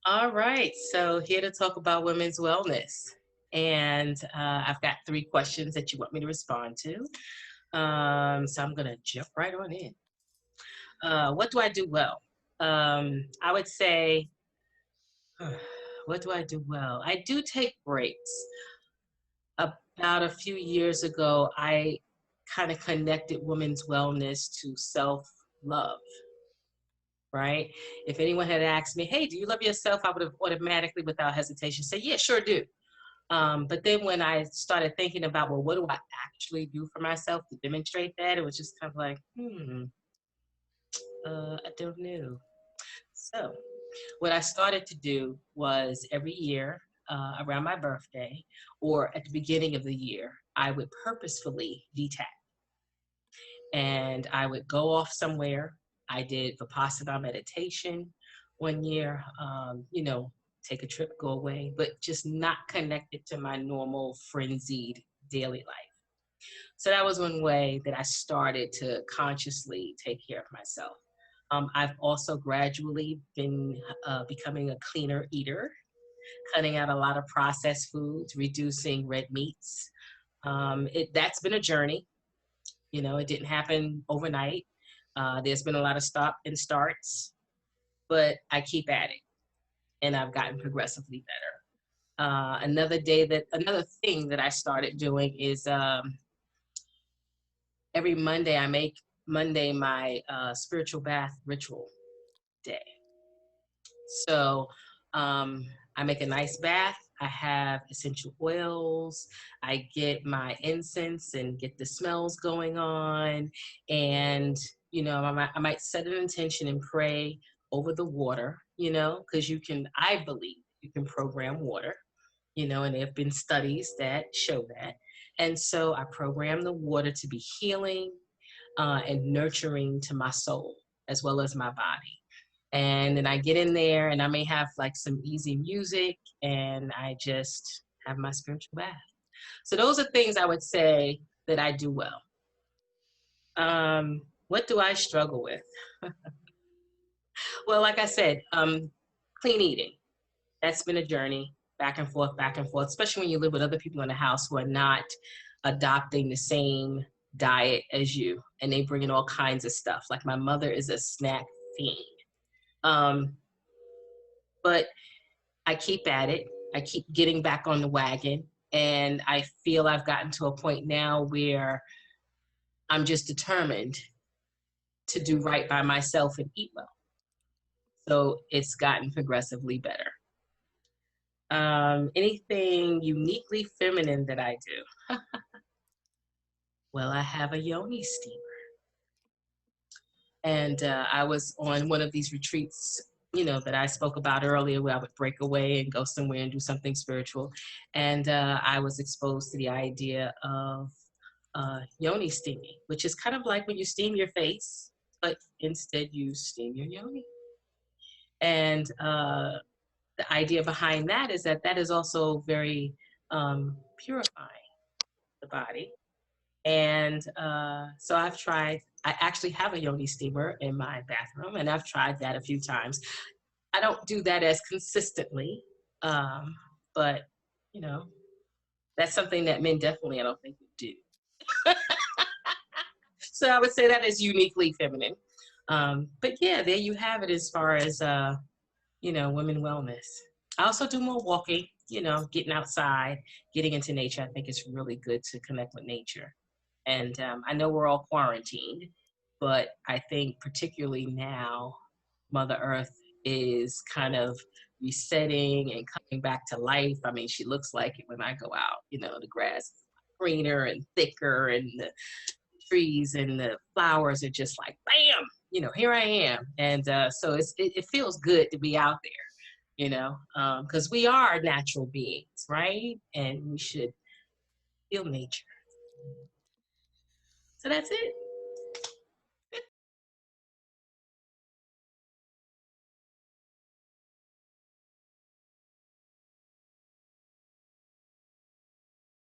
All right, so here to talk about women's wellness. And I've got three questions that you want me to respond to. So I'm going to jump right on in. What do I do well? I would say, what do I do well? I do take breaks. About a few years ago, I kind of connected women's wellness to self love, right? If anyone had asked me, hey, do you love yourself? I would have automatically, without hesitation, said, yeah, sure do. But then when I started thinking about, well, what do I actually do for myself to demonstrate that? It was just kind of like, I don't know. So what I started to do was every year around my birthday or at the beginning of the year, I would purposefully detach and I would go off somewhere. I did Vipassana meditation one year, take a trip, go away, but just not connected to my normal frenzied daily life. So that was one way that I started to consciously take care of myself. I've also gradually been becoming a cleaner eater, cutting out a lot of processed foods, reducing red meats. That's been a journey. You know, it didn't happen overnight. There's been a lot of stop and starts, but I keep at it and I've gotten progressively better. Another thing that I started doing is every Monday, I make Monday my spiritual bath ritual day. So I make a nice bath. I have essential oils. I get my incense and get the smells going on. And, I might set an intention and pray over the water, because I believe you can program water, and there have been studies that show that. And so I program the water to be healing and nurturing to my soul as well as my body. And then I get in there and I may have like some easy music and I just have my spiritual bath. So those are things I would say that I do well. What do I struggle with? Well, like I said, clean eating. That's been a journey back and forth, especially when you live with other people in the house who are not adopting the same diet as you and they bring in all kinds of stuff. Like my mother is a snack fiend. Um, but I keep at it. I keep getting back on the wagon. And I feel I've gotten to a point now where I'm just determined to do right by myself and eat well. So it's gotten progressively better. Anything uniquely feminine that I do? Well, I have a yoni steamer. And I was on one of these retreats, that I spoke about earlier, where I would break away and go somewhere and do something spiritual. And I was exposed to the idea of yoni steaming, which is kind of like when you steam your face, but instead you steam your yoni. And the idea behind that is that is also very purifying the body. And so I actually have a yoni steamer in my bathroom, and I've tried that a few times. I don't do that as consistently, but, you know, that's something that men definitely, I don't think, would do. So I would say that is uniquely feminine. But yeah, there you have it as far as, women wellness. I also do more walking, getting outside, getting into nature. I think it's really good to connect with nature. And I know we're all quarantined, but I think particularly now, Mother Earth is kind of resetting and coming back to life. I mean, she looks like it when I go out, the grass is greener and thicker and the trees and the flowers are just like, bam, here I am. And so it feels good to be out there, because we are natural beings, right? And we should feel nature. So that's it.